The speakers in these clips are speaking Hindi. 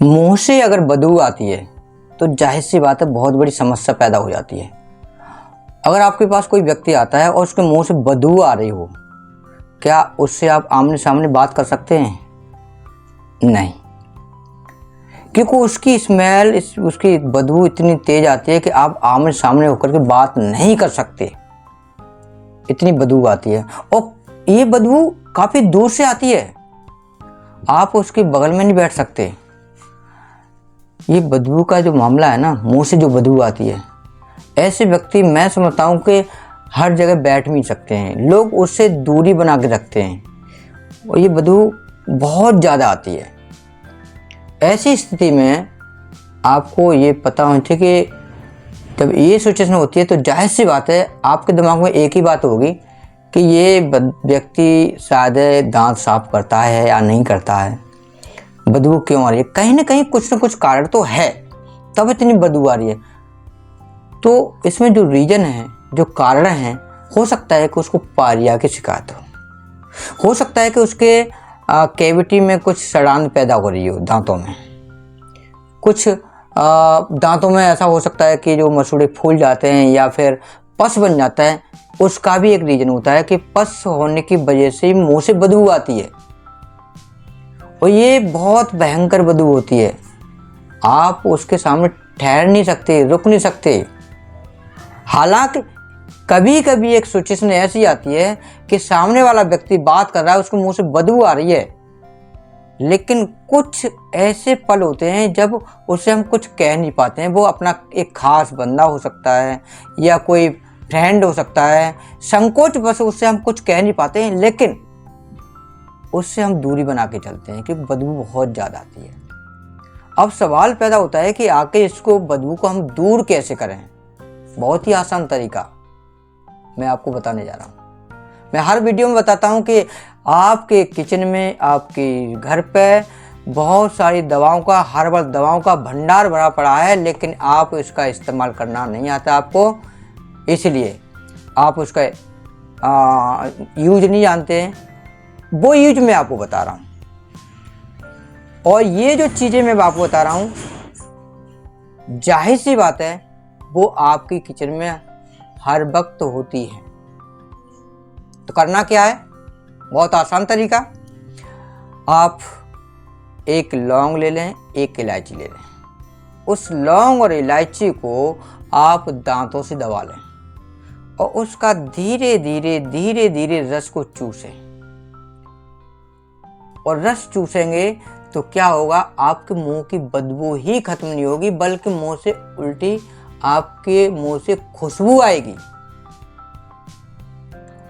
मुंह से अगर बदबू आती है तो जाहिर सी बात है बहुत बड़ी समस्या पैदा हो जाती है। अगर आपके पास कोई व्यक्ति आता है और उसके मुंह से बदबू आ रही हो, क्या उससे आप आमने सामने बात कर सकते हैं? नहीं, क्योंकि उसकी स्मेल उसकी बदबू इतनी तेज आती है कि आप आमने सामने होकर के बात नहीं कर सकते, इतनी बदबू आती है। और ये बदबू काफ़ी दूर से आती है, आप उसके बगल में नहीं बैठ सकते। ये बदबू का जो मामला है ना, मुंह से जो बदबू आती है, ऐसे व्यक्ति मैं समझता हूँ कि हर जगह बैठ नहीं सकते हैं, लोग उससे दूरी बना के रखते हैं और ये बदबू बहुत ज़्यादा आती है। ऐसी स्थिति में आपको ये पता होना चाहिए कि जब ये सिचुएशन होती है तो जाहिर सी बात है आपके दिमाग में एक ही बात होगी कि ये व्यक्ति शायद दांत साफ करता है या नहीं करता है, बदबू क्यों आ रही है? कहीं ना कहीं कुछ ना कुछ कारण तो है, तब इतनी बदबू आ रही है। तो इसमें जो रीज़न है, जो कारण है, हो सकता है कि उसको पायरिया की शिकायत हो सकता है कि उसके कैविटी में कुछ सड़ांध पैदा हो रही हो, दांतों में कुछ दांतों में ऐसा हो सकता है कि जो मसूड़े फूल जाते हैं या फिर पस बन जाता है। उसका भी एक रीज़न होता है कि पस होने की वजह से मुंह से बदबू आती है और ये बहुत भयंकर बदबू होती है। आप उसके सामने ठहर नहीं सकते, रुक नहीं सकते। हालांकि कभी कभी एक सिचुएशन ऐसी आती है कि सामने वाला व्यक्ति बात कर रहा है, उसको मुंह से बदबू आ रही है, लेकिन कुछ ऐसे पल होते हैं जब उससे हम कुछ कह नहीं पाते हैं। वो अपना एक खास बंदा हो सकता है या कोई फ्रेंड हो सकता है, संकोच बस उससे हम कुछ कह नहीं पाते हैं, लेकिन उससे हम दूरी बना के चलते हैं क्योंकि बदबू बहुत ज़्यादा आती है। अब सवाल पैदा होता है कि आके इसको बदबू को हम दूर कैसे करें? बहुत ही आसान तरीका मैं आपको बताने जा रहा हूँ। मैं हर वीडियो में बताता हूँ कि आपके किचन में, आपके घर पे बहुत सारी दवाओं का, हर्बल दवाओं का भंडार भरा पड़ा है, लेकिन आप इसका इस्तेमाल करना नहीं आता आपको, इसलिए आप उसका यूज नहीं जानते हैं। वो यूज मैं आपको बता रहा हूँ, और ये जो चीज़ें मैं आपको बता रहा हूँ, जाहिर सी बात है वो आपकी किचन में हर वक्त होती है। तो करना क्या है? बहुत आसान तरीका। आप एक लौंग ले लें, एक इलायची ले लें। उस लौंग और इलायची को आप दांतों से दबा लें और उसका धीरे धीरे रस को चूसें। और रस चूसेंगे तो क्या होगा, आपके मुंह की बदबू ही खत्म नहीं होगी, बल्कि मुंह से उल्टी आपके मुंह से खुशबू आएगी।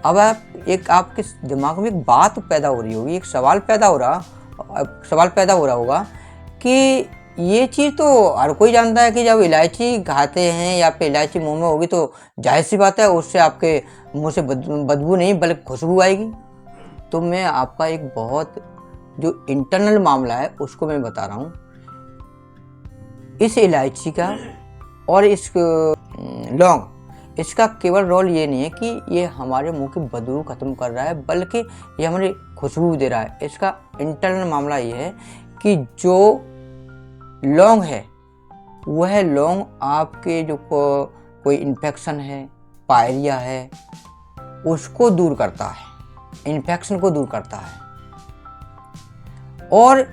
अब आपके दिमाग में एक बात पैदा हो रही होगी, एक सवाल पैदा हो रहा होगा कि ये चीज़ तो हर कोई जानता है कि जब इलायची खाते हैं या फिर इलायची मुंह में होगी तो जाहिर सी बात है उससे आपके मुंह से बदबू नहीं बल्कि खुशबू आएगी। तो मैं आपका एक बहुत जो इंटरनल मामला है उसको मैं बता रहा हूँ। इस इलायची का और इस लौंग, इसका केवल रोल ये नहीं है कि ये हमारे मुंह की बदबू खत्म कर रहा है, बल्कि ये हमारी खुशबू दे रहा है। इसका इंटरनल मामला ये है कि जो लौंग है वह लौंग आपके जो कोई इन्फेक्शन है, पायरिया है, उसको दूर करता है, इन्फेक्शन को दूर करता है। और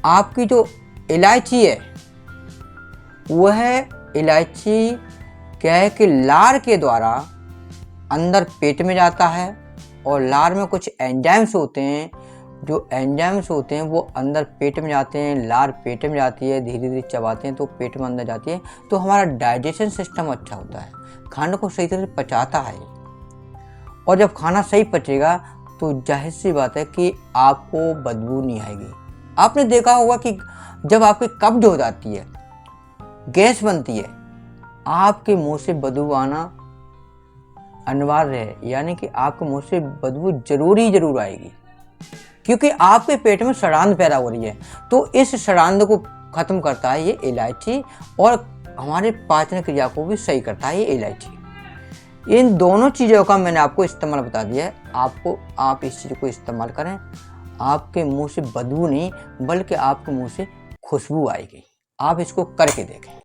आपकी जो इलायची है वह इलायची क्या है कि लार के द्वारा अंदर पेट में जाता है और लार में कुछ एंजाइम्स होते हैं, जो एंजाइम्स होते हैं वो अंदर पेट में जाते हैं, लार पेट में जाती है, धीरे धीरे चबाते हैं तो पेट में अंदर जाती है, तो हमारा डाइजेशन सिस्टम अच्छा होता है, खाने को सही तरह से पचाता है। और जब खाना सही पचेगा तो जाहिर सी बात है कि आपको बदबू नहीं आएगी। आपने देखा होगा कि जब आपकी कब्ज हो जाती है, गैस बनती है, आपके मुंह से बदबू आना अनिवार्य है, यानी कि आपके मुंह से बदबू जरूर आएगी, क्योंकि आपके पेट में सड़ांध पैदा हो रही है। तो इस सड़ांध को खत्म करता है ये इलायची, और हमारे पाचन क्रिया को भी सही करता है ये इलायची। इन दोनों चीज़ों का मैंने आपको इस्तेमाल बता दिया है। आप इस चीज़ को इस्तेमाल करें, आपके मुंह से बदबू नहीं बल्कि आपके मुंह से खुशबू आएगी। आप इसको करके देखें।